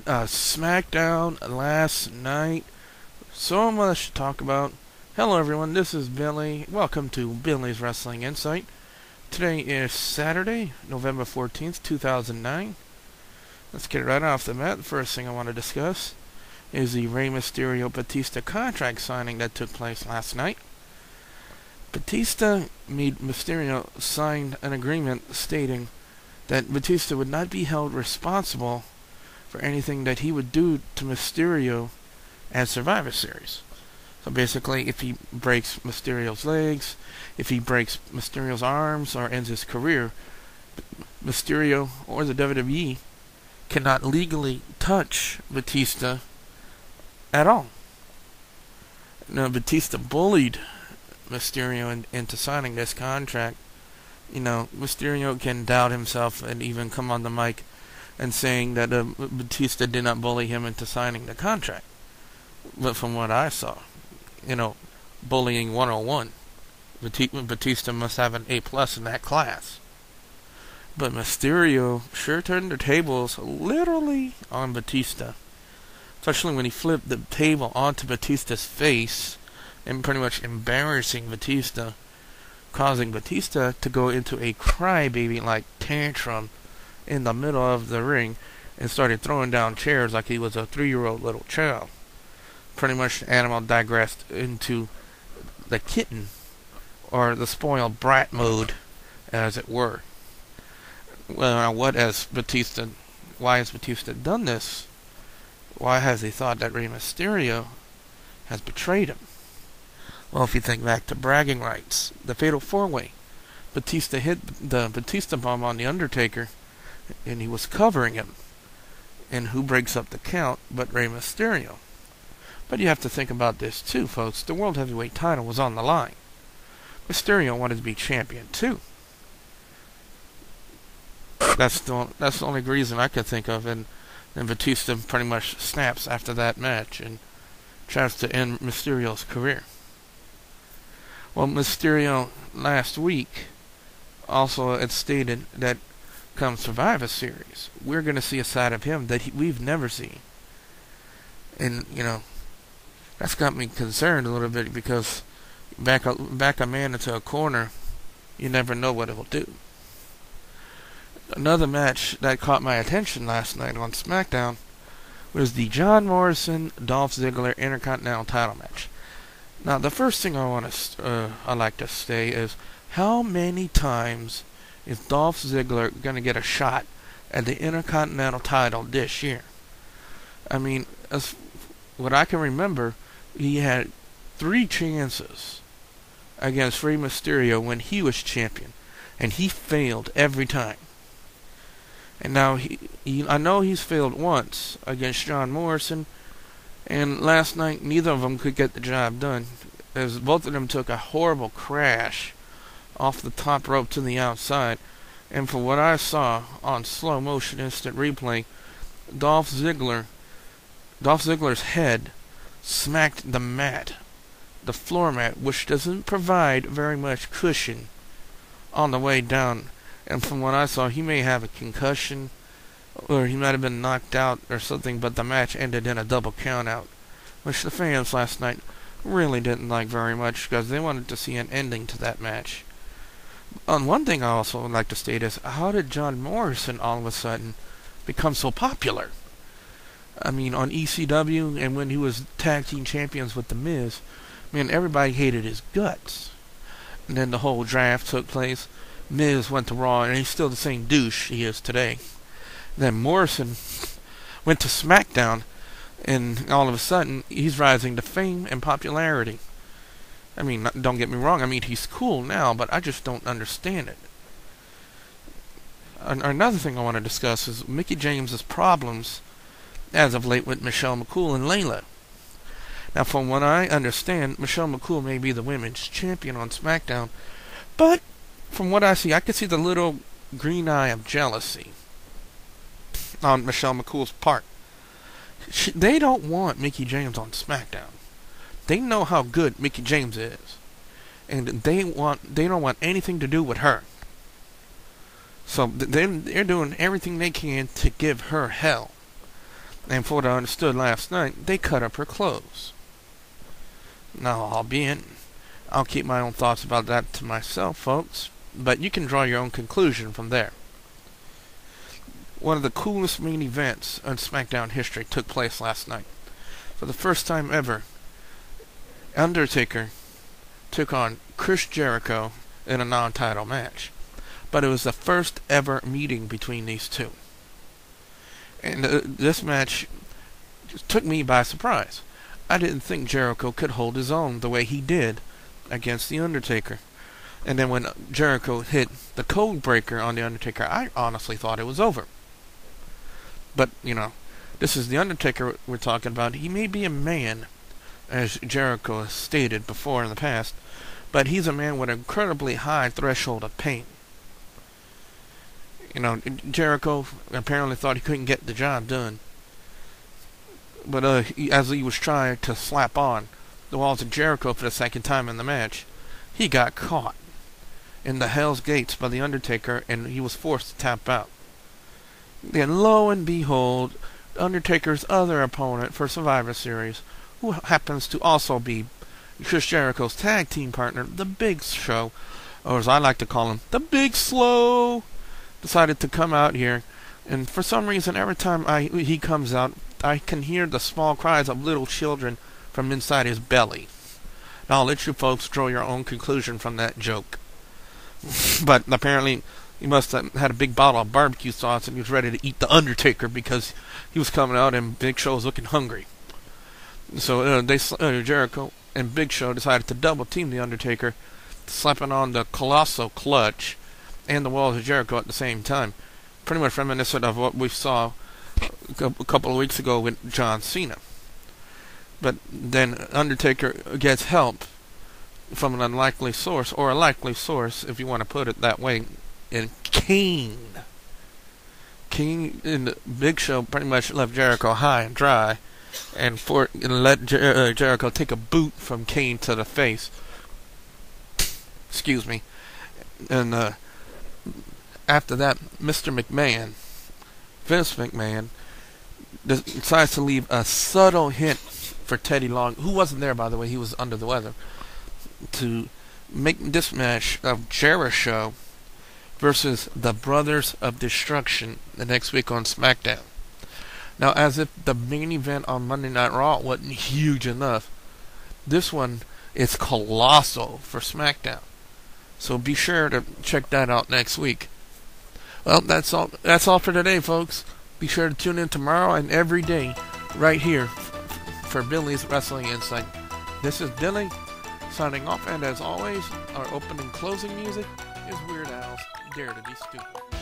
SmackDown last night. So much to talk about. Hello everyone, this is Billy. Welcome to Billy's Wrestling Insight. Today is Saturday, November 14th, 2009. Let's get right off the mat. The first thing I want to discuss is the Rey Mysterio Batista contract signing that took place last night. Batista made Mysterio sign an agreement stating that Batista would not be held responsible for anything that he would do to Mysterio at Survivor Series. So basically, if he breaks Mysterio's legs, if he breaks Mysterio's arms, or ends his career, Mysterio or the WWE cannot legally touch Batista at all. Now, Batista bullied Mysterio into signing this contract. You know, Mysterio can doubt himself and even come on the mic and saying that Batista did not bully him into signing the contract. But from what I saw, bullying 101. Batista must have an A+ in that class. But Mysterio sure turned the tables literally on Batista. Especially when he flipped the table onto Batista's face and pretty much embarrassing Batista, causing Batista to go into a crybaby-like tantrum in the middle of the ring and started throwing down chairs like he was a 3-year-old little child. Pretty much the animal digressed into the kitten or the spoiled brat mode, as it were. Well, why has Batista done this? Why has he thought that Rey Mysterio has betrayed him? Well, if you think back to bragging rights, the Fatal 4-Way, Batista hit the Batista bomb on The Undertaker, and he was covering him. And who breaks up the count but Rey Mysterio? But you have to think about this too, folks. The World Heavyweight title was on the line. Mysterio wanted to be champion too. That's the only reason I could think of, and Batista pretty much snaps after that match and tries to end Mysterio's career. Well, Mysterio last week also had stated that come Survivor Series, we're going to see a side of him that we've never seen. And, that's got me concerned a little bit, because back a man into a corner, you never know what it will do. Another match that caught my attention last night on SmackDown was the John Morrison-Dolph Ziggler Intercontinental title match. Now, the first thing I like to say is, how many times is Dolph Ziggler going to get a shot at the Intercontinental title this year? I mean, as what I can remember, he had 3 chances against Rey Mysterio when he was champion, and he failed every time. And now I know he's failed once against John Morrison, and last night neither of them could get the job done, as both of them took a horrible crash off the top rope to the outside. And from what I saw on slow motion instant replay, Dolph Ziggler's head smacked the mat, the floor mat, which doesn't provide very much cushion on the way down. And from what I saw, he may have a concussion, or he might have been knocked out or something, but the match ended in a double countout, which the fans last night really didn't like very much, because they wanted to see an ending to that match. One thing I also would like to state is, how did John Morrison all of a sudden become so popular? I mean, on ECW, and when he was tag team champions with The Miz, man, everybody hated his guts. And then the whole draft took place. Miz went to Raw, and he's still the same douche he is today. Then Morrison went to SmackDown, and all of a sudden, he's rising to fame and popularity. I mean, don't get me wrong, I mean, he's cool now, but I just don't understand it. Another thing I want to discuss is Mickie James' problems as of late with Michelle McCool and Layla. Now, from what I understand, Michelle McCool may be the women's champion on SmackDown, but from what I see, I can see the little green eye of jealousy on Michelle McCool's part. They don't want Mickie James on SmackDown. They know how good Mickie James is, and they don't want anything to do with her. So they're doing everything they can to give her hell. And from what I understood last night, they cut up her clothes. Now, I'll keep my own thoughts about that to myself, folks, but you can draw your own conclusion from there. One of the coolest main events in SmackDown history took place last night. For the first time ever, Undertaker took on Chris Jericho in a non-title match. But it was the first ever meeting between these two. And this match took me by surprise. I didn't think Jericho could hold his own the way he did against The Undertaker. And then when Jericho hit the code breaker on The Undertaker, I honestly thought it was over. But, this is The Undertaker we're talking about. He may be a man, as Jericho has stated before in the past, but he's a man with an incredibly high threshold of pain. Jericho apparently thought he couldn't get the job done. But as he was trying to slap on the walls of Jericho for the second time in the match, he got caught in the Hell's Gates by The Undertaker, and he was forced to tap out. Then, lo and behold, Undertaker's other opponent for Survivor Series, who happens to also be Chris Jericho's tag team partner, The Big Show, or as I like to call him, The Big Slow, decided to come out here. And for some reason, every time he comes out, I can hear the small cries of little children from inside his belly. Now, I'll let you folks draw your own conclusion from that joke. But apparently, he must have had a big bottle of barbecue sauce and he was ready to eat The Undertaker because he was coming out and Big Show was looking hungry. So Jericho and Big Show decided to double team The Undertaker, slapping on the Colossal Clutch and the walls of Jericho at the same time. Pretty much reminiscent of what we saw a couple of weeks ago with John Cena. But then Undertaker gets help from an unlikely source, or a likely source, if you want to put it that way, in Kane. Kane and the Big Show pretty much left Jericho high and dry, and let Jericho take a boot from Kane to the face. Excuse me. And after that, Mr. McMahon, Vince McMahon, decides to leave a subtle hint for Teddy Long, who wasn't there, by the way, he was under the weather, to make this match of Jericho versus the Brothers of Destruction the next week on SmackDown. Now, as if the main event on Monday Night Raw wasn't huge enough, this one is colossal for SmackDown. So be sure to check that out next week. Well, that's all for today, folks. Be sure to tune in tomorrow and every day right here for Billy's Wrestling Insight. This is Billy signing off, and as always, our opening and closing music is Weird Al's Dare to Be Stupid.